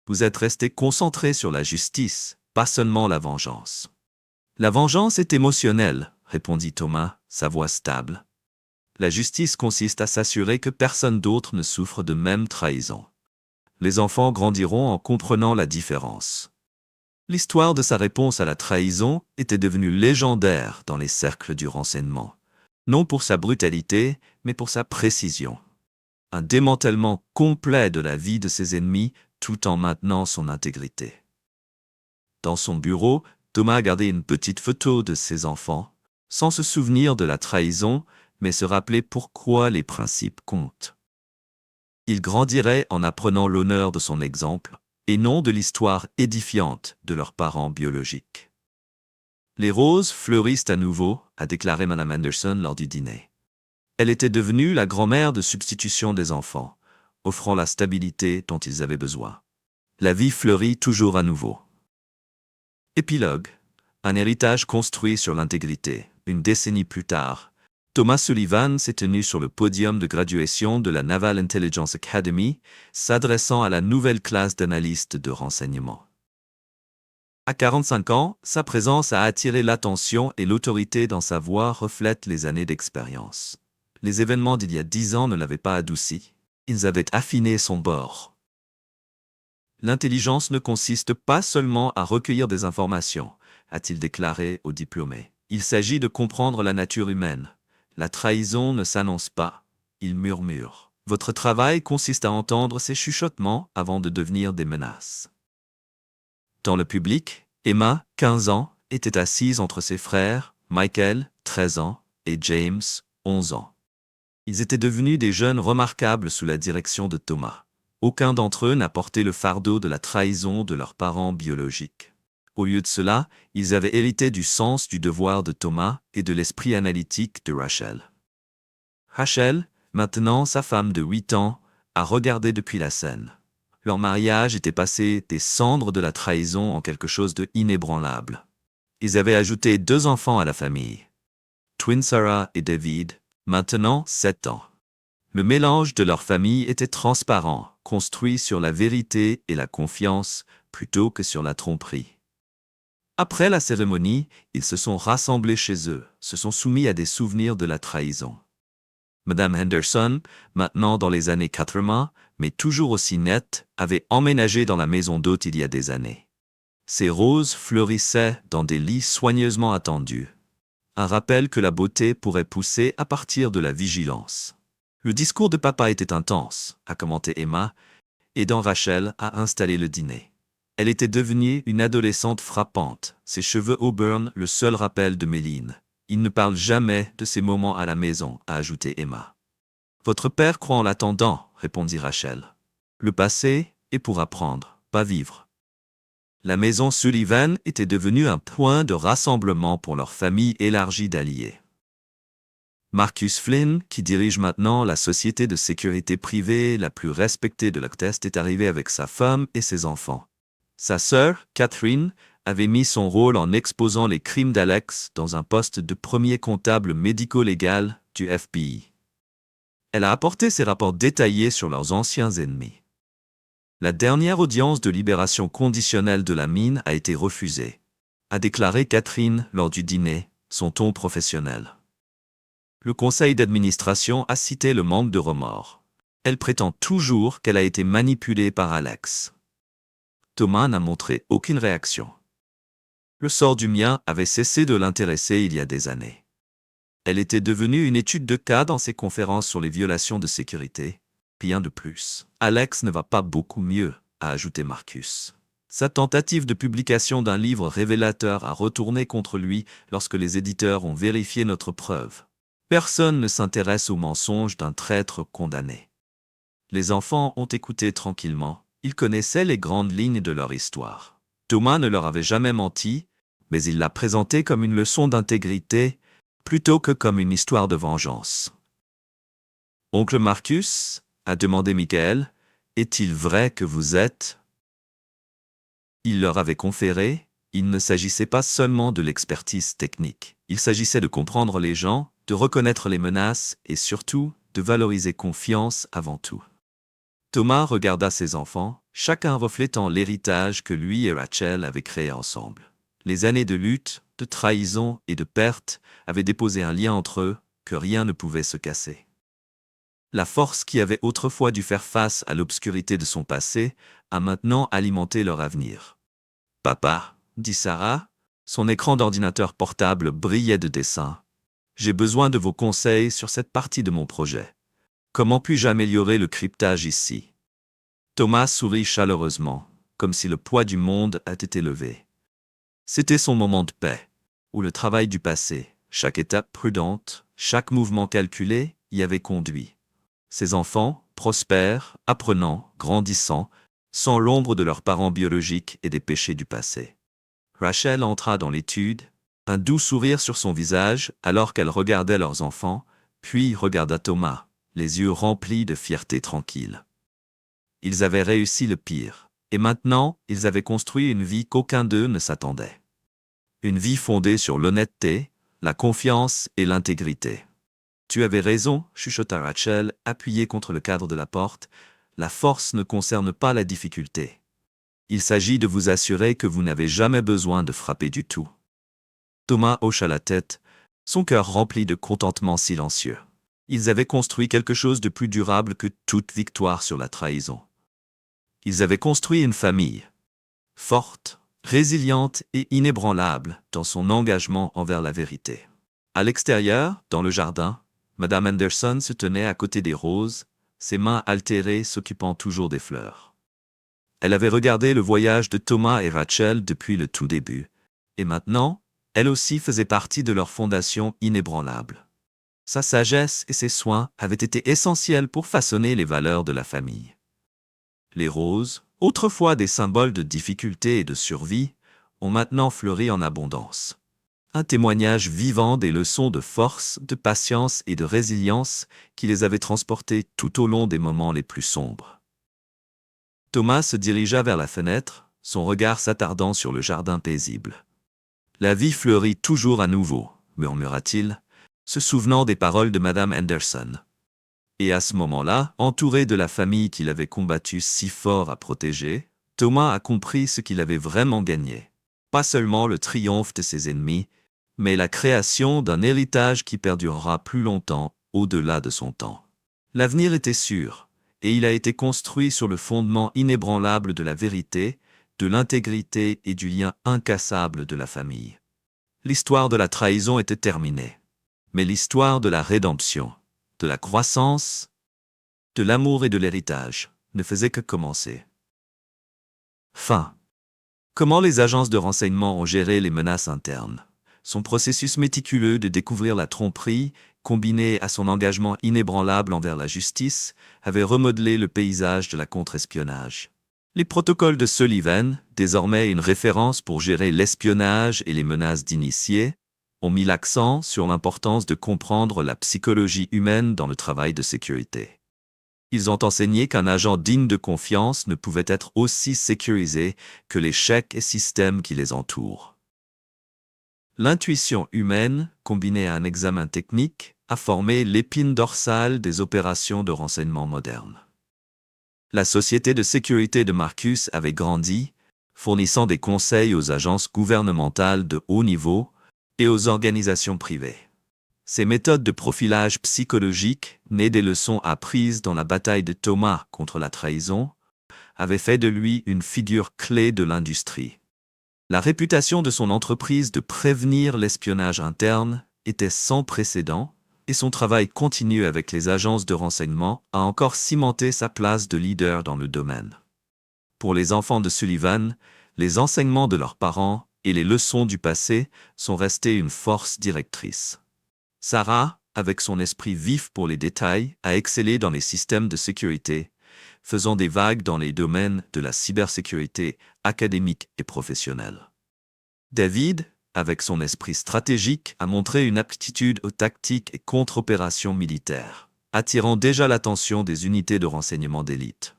Vous êtes resté concentré sur la justice, pas seulement la vengeance. La vengeance est émotionnelle, répondit Thomas, sa voix stable. La justice consiste à s'assurer que personne d'autre ne souffre de même trahison. Les enfants grandiront en comprenant la différence. L'histoire de sa réponse à la trahison était devenue légendaire dans les cercles du renseignement, non pour sa brutalité, mais pour sa précision. Un démantèlement complet de la vie de ses ennemis tout en maintenant son intégrité. Dans son bureau, Thomas gardait une petite photo de ses enfants, sans se souvenir de la trahison, mais se rappeler pourquoi les principes comptent. Il grandirait en apprenant l'honneur de son exemple, et non de l'histoire édifiante de leurs parents biologiques. Les roses fleurissent à nouveau, a déclaré Madame Anderson lors du dîner. Elle était devenue la grand-mère de substitution des enfants, offrant la stabilité dont ils avaient besoin. La vie fleurit toujours à nouveau. Épilogue. Un héritage construit sur l'intégrité. Une décennie plus tard, Thomas Sullivan s'est tenu sur le podium de graduation de la Naval Intelligence Academy, s'adressant à la nouvelle classe d'analystes de renseignement. À 45 ans, sa présence a attiré l'attention et l'autorité dans sa voix reflète les années d'expérience. Les événements d'il y a 10 ans ne l'avaient pas adouci, ils avaient affiné son bord. L'intelligence ne consiste pas seulement à recueillir des informations, a-t-il déclaré aux diplômés. Il s'agit de comprendre la nature humaine. La trahison ne s'annonce pas, il murmure. Votre travail consiste à entendre ces chuchotements avant de devenir des menaces. Dans le public, Emma, 15 ans, était assise entre ses frères, Michael, 13 ans, et James, 11 ans. Ils étaient devenus des jeunes remarquables sous la direction de Thomas. Aucun d'entre eux n'a porté le fardeau de la trahison de leurs parents biologiques. Au lieu de cela, ils avaient hérité du sens du devoir de Thomas et de l'esprit analytique de Rachel. Rachel, maintenant sa femme de 8 ans, a regardé depuis la scène. Leur mariage était passé des cendres de la trahison en quelque chose de inébranlable. Ils avaient ajouté 2 enfants à la famille. Twin Sarah et David, maintenant 7 ans. Le mélange de leur famille était transparent, construit sur la vérité et la confiance plutôt que sur la tromperie. Après la cérémonie, ils se sont rassemblés chez eux, se sont soumis à des souvenirs de la trahison. Madame Henderson, maintenant dans les années 80, mais toujours aussi nette, avait emménagé dans la maison d'hôte il y a des années. Ces roses fleurissaient dans des lits soigneusement attendus. Un rappel que la beauté pourrait pousser à partir de la vigilance. Le discours de papa était intense, a commenté Emma, aidant Rachel à installer le dîner. Elle était devenue une adolescente frappante, ses cheveux auburn le seul rappel de Méline. Il ne parle jamais de ces moments à la maison, a ajouté Emma. Votre père croit en l'attendant, répondit Rachel. Le passé est pour apprendre, pas vivre. La maison Sullivan était devenue un point de rassemblement pour leur famille élargie d'alliés. Marcus Flynn, qui dirige maintenant la société de sécurité privée la plus respectée de l'Ouest, est arrivé avec sa femme et ses enfants. Sa sœur, Catherine, avait mis son rôle en exposant les crimes d'Alex dans un poste de premier comptable médico-légal du FBI. Elle a apporté ses rapports détaillés sur leurs anciens ennemis. La dernière audience de libération conditionnelle de la mine a été refusée, a déclaré Catherine lors du dîner, son ton professionnel. Le conseil d'administration a cité le manque de remords. Elle prétend toujours qu'elle a été manipulée par Alex. Thomas n'a montré aucune réaction. Le sort du mien avait cessé de l'intéresser il y a des années. Elle était devenue une étude de cas dans ses conférences sur les violations de sécurité. Rien de plus. Alex ne va pas beaucoup mieux, a ajouté Marcus. Sa tentative de publication d'un livre révélateur a retourné contre lui lorsque les éditeurs ont vérifié notre preuve. Personne ne s'intéresse aux mensonges d'un traître condamné. Les enfants ont écouté tranquillement, ils connaissaient les grandes lignes de leur histoire. Thomas ne leur avait jamais menti, mais il l'a présenté comme une leçon d'intégrité, plutôt que comme une histoire de vengeance. « Oncle Marcus ?» a demandé Michael, « est-il vrai que vous êtes ?» Il leur avait conféré, il ne s'agissait pas seulement de l'expertise technique. Il s'agissait de comprendre les gens, de reconnaître les menaces et surtout de valoriser confiance avant tout. Thomas regarda ses enfants, chacun reflétant l'héritage que lui et Rachel avaient créé ensemble. Les années de lutte, de trahison et de perte avaient déposé un lien entre eux que rien ne pouvait se casser. La force qui avait autrefois dû faire face à l'obscurité de son passé a maintenant alimenté leur avenir. « Papa, » dit Sarah, son écran d'ordinateur portable brillait de dessins. « J'ai besoin de vos conseils sur cette partie de mon projet. Comment puis-je améliorer le cryptage ici ?» Thomas sourit chaleureusement, comme si le poids du monde a été levé. C'était son moment de paix, où le travail du passé, chaque étape prudente, chaque mouvement calculé, y avait conduit. Ses enfants, prospères, apprenant, grandissant, sans l'ombre de leurs parents biologiques et des péchés du passé. Rachel entra dans l'étude, un doux sourire sur son visage alors qu'elle regardait leurs enfants, puis regarda Thomas, les yeux remplis de fierté tranquille. Ils avaient réussi le pire, et maintenant ils avaient construit une vie qu'aucun d'eux ne s'attendait. Une vie fondée sur l'honnêteté, la confiance et l'intégrité. « Tu avais raison, » chuchota Rachel, appuyée contre le cadre de la porte. « La force ne concerne pas la difficulté. Il s'agit de vous assurer que vous n'avez jamais besoin de frapper du tout. » Thomas hocha la tête, son cœur rempli de contentement silencieux. Ils avaient construit quelque chose de plus durable que toute victoire sur la trahison. Ils avaient construit une famille, forte, résiliente et inébranlable dans son engagement envers la vérité. À l'extérieur, dans le jardin, Madame Anderson se tenait à côté des roses, ses mains altérées s'occupant toujours des fleurs. Elle avait regardé le voyage de Thomas et Rachel depuis le tout début, et maintenant, elle aussi faisait partie de leur fondation inébranlable. Sa sagesse et ses soins avaient été essentiels pour façonner les valeurs de la famille. Les roses, autrefois des symboles de difficulté et de survie, ont maintenant fleuri en abondance. Un témoignage vivant des leçons de force, de patience et de résilience qui les avaient transportés tout au long des moments les plus sombres. Thomas se dirigea vers la fenêtre, son regard s'attardant sur le jardin paisible. « La vie fleurit toujours à nouveau », murmura-t-il, se souvenant des paroles de Madame Anderson. Et à ce moment-là, entouré de la famille qu'il avait combattu si fort à protéger, Thomas a compris ce qu'il avait vraiment gagné. Pas seulement le triomphe de ses ennemis, mais la création d'un héritage qui perdurera plus longtemps au-delà de son temps. L'avenir était sûr, et il a été construit sur le fondement inébranlable de la vérité, de l'intégrité et du lien incassable de la famille. L'histoire de la trahison était terminée, mais l'histoire de la rédemption, de la croissance, de l'amour et de l'héritage ne faisait que commencer. Fin. Comment les agences de renseignement ont géré les menaces internes? Son processus méticuleux de découvrir la tromperie, combiné à son engagement inébranlable envers la justice, avait remodelé le paysage de la contre-espionnage. Les protocoles de Sullivan, désormais une référence pour gérer l'espionnage et les menaces d'initiés, ont mis l'accent sur l'importance de comprendre la psychologie humaine dans le travail de sécurité. Ils ont enseigné qu'un agent digne de confiance ne pouvait être aussi sécurisé que les chèques et systèmes qui les entourent. L'intuition humaine, combinée à un examen technique, a formé l'épine dorsale des opérations de renseignement modernes. La société de sécurité de Marcus avait grandi, fournissant des conseils aux agences gouvernementales de haut niveau et aux organisations privées. Ces méthodes de profilage psychologique, nées des leçons apprises dans la bataille de Thomas contre la trahison, avaient fait de lui une figure clé de l'industrie. La réputation de son entreprise de prévenir l'espionnage interne était sans précédent, et son travail continu avec les agences de renseignement a encore cimenté sa place de leader dans le domaine. Pour les enfants de Sullivan, les enseignements de leurs parents et les leçons du passé sont restés une force directrice. Sarah, avec son esprit vif pour les détails, a excellé dans les systèmes de sécurité, faisant des vagues dans les domaines de la cybersécurité académique et professionnelle. David, avec son esprit stratégique, a montré une aptitude aux tactiques et contre-opérations militaires, attirant déjà l'attention des unités de renseignement d'élite.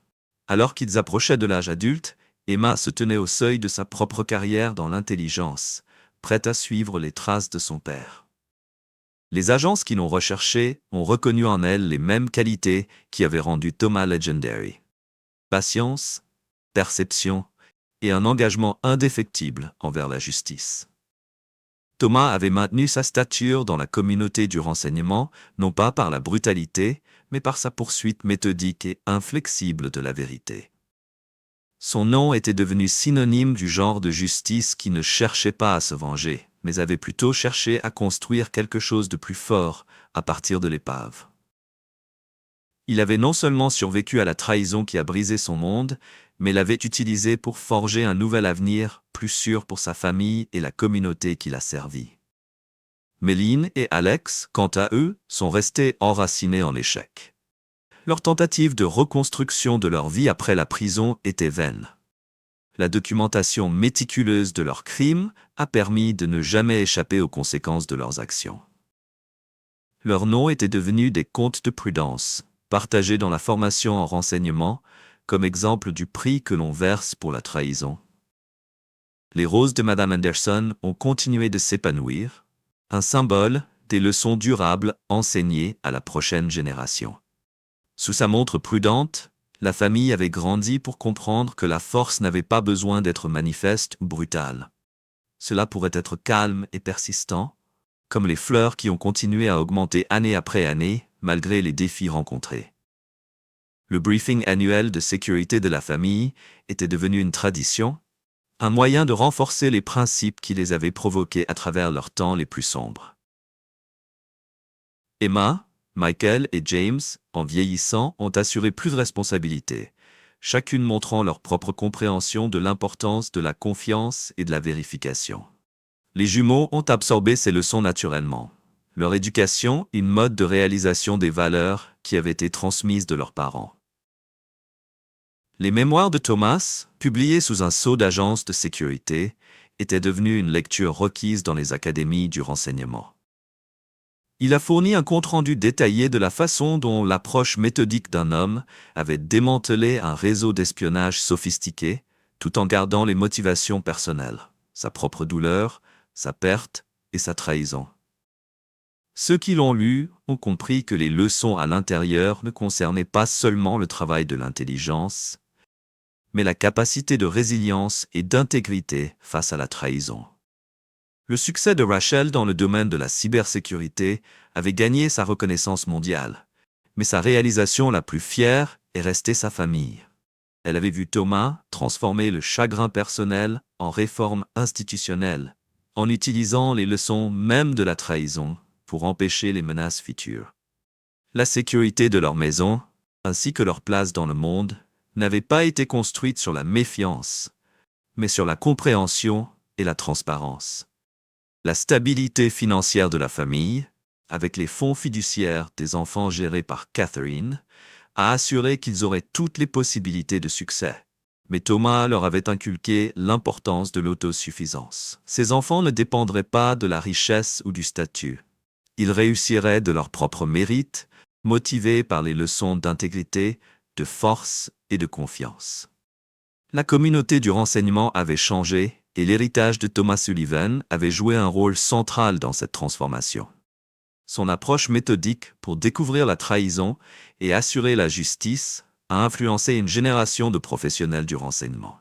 Alors qu'ils approchaient de l'âge adulte, Emma se tenait au seuil de sa propre carrière dans l'intelligence, prête à suivre les traces de son père. Les agences qui l'ont recherchée ont reconnu en elle les mêmes qualités qui avaient rendu Thomas legendary. Patience, perception et un engagement indéfectible envers la justice. Thomas avait maintenu sa stature dans la communauté du renseignement, non pas par la brutalité, mais par sa poursuite méthodique et inflexible de la vérité. Son nom était devenu synonyme du genre de justice qui ne cherchait pas à se venger, mais avait plutôt cherché à construire quelque chose de plus fort à partir de l'épave. Il avait non seulement survécu à la trahison qui a brisé son monde, mais l'avait utilisé pour forger un nouvel avenir plus sûr pour sa famille et la communauté qui l'a servi. Méline et Alex, quant à eux, sont restés enracinés en l'échec. Leur tentative de reconstruction de leur vie après la prison était vaine. La documentation méticuleuse de leurs crimes a permis de ne jamais échapper aux conséquences de leurs actions. Leurs noms étaient devenus des contes de prudence, partagés dans la formation en renseignement, comme exemple du prix que l'on verse pour la trahison. Les roses de Madame Anderson ont continué de s'épanouir, un symbole des leçons durables enseignées à la prochaine génération. Sous sa montre prudente, la famille avait grandi pour comprendre que la force n'avait pas besoin d'être manifeste ou brutale. Cela pourrait être calme et persistant, comme les fleurs qui ont continué à augmenter année après année, malgré les défis rencontrés. Le briefing annuel de sécurité de la famille était devenu une tradition, un moyen de renforcer les principes qui les avaient provoqués à travers leurs temps les plus sombres. Emma, Michael et James, en vieillissant, ont assuré plus de responsabilités, chacune montrant leur propre compréhension de l'importance de la confiance et de la vérification. Les jumeaux ont absorbé ces leçons naturellement. Leur éducation, une mode de réalisation des valeurs qui avaient été transmises de leurs parents. Les mémoires de Thomas, publiées sous un sceau d'agence de sécurité, était devenue une lecture requise dans les académies du renseignement. Il a fourni un compte-rendu détaillé de la façon dont l'approche méthodique d'un homme avait démantelé un réseau d'espionnage sophistiqué, tout en gardant les motivations personnelles, sa propre douleur, sa perte et sa trahison. Ceux qui l'ont lu ont compris que les leçons à l'intérieur ne concernaient pas seulement le travail de l'intelligence, mais la capacité de résilience et d'intégrité face à la trahison. Le succès de Rachel dans le domaine de la cybersécurité avait gagné sa reconnaissance mondiale, mais sa réalisation la plus fière est restée sa famille. Elle avait vu Thomas transformer le chagrin personnel en réforme institutionnelle, en utilisant les leçons même de la trahison pour empêcher les menaces futures. La sécurité de leur maison, ainsi que leur place dans le monde, n'avait pas été construite sur la méfiance, mais sur la compréhension et la transparence. La stabilité financière de la famille, avec les fonds fiduciaires des enfants gérés par Catherine, a assuré qu'ils auraient toutes les possibilités de succès. Mais Thomas leur avait inculqué l'importance de l'autosuffisance. Ces enfants ne dépendraient pas de la richesse ou du statut. Ils réussiraient de leur propre mérite, motivés par les leçons d'intégrité, de force et de confiance. La communauté du renseignement avait changé et l'héritage de Thomas Sullivan avait joué un rôle central dans cette transformation. Son approche méthodique pour découvrir la trahison et assurer la justice a influencé une génération de professionnels du renseignement.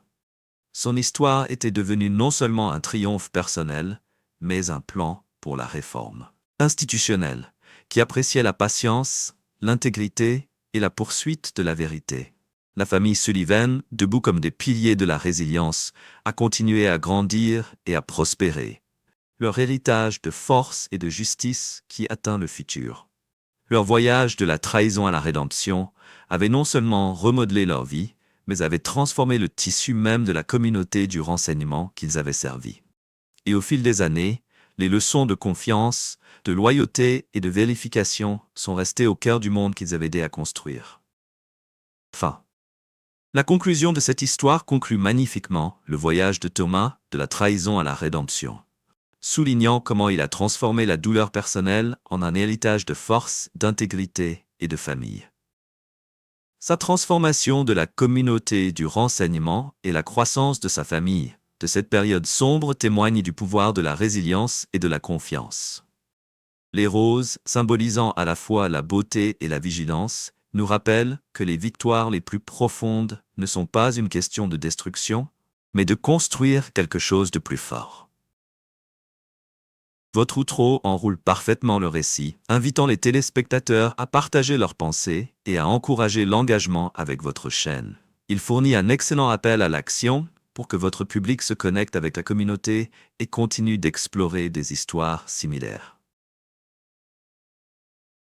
Son histoire était devenue non seulement un triomphe personnel, mais un plan pour la réforme institutionnelle, qui appréciait la patience, l'intégrité et la poursuite de la vérité. La famille Sullivan, debout comme des piliers de la résilience, a continué à grandir et à prospérer. Leur héritage de force et de justice qui atteint le futur. Leur voyage de la trahison à la rédemption avait non seulement remodelé leur vie, mais avait transformé le tissu même de la communauté du renseignement qu'ils avaient servi. Et au fil des années, les leçons de confiance, de loyauté et de vérification sont restées au cœur du monde qu'ils avaient aidé à construire. Fin. La conclusion de cette histoire conclut magnifiquement le voyage de Thomas de la trahison à la rédemption, soulignant comment il a transformé la douleur personnelle en un héritage de force, d'intégrité et de famille. Sa transformation de la communauté du renseignement et la croissance de sa famille de cette période sombre témoignent du pouvoir de la résilience et de la confiance. Les roses, symbolisant à la fois la beauté et la vigilance, nous rappellent que les victoires les plus profondes ne sont pas une question de destruction, mais de construire quelque chose de plus fort. Votre outro enroule parfaitement le récit, invitant les téléspectateurs à partager leurs pensées et à encourager l'engagement avec votre chaîne. Il fournit un excellent appel à l'action pour que votre public se connecte avec la communauté et continue d'explorer des histoires similaires.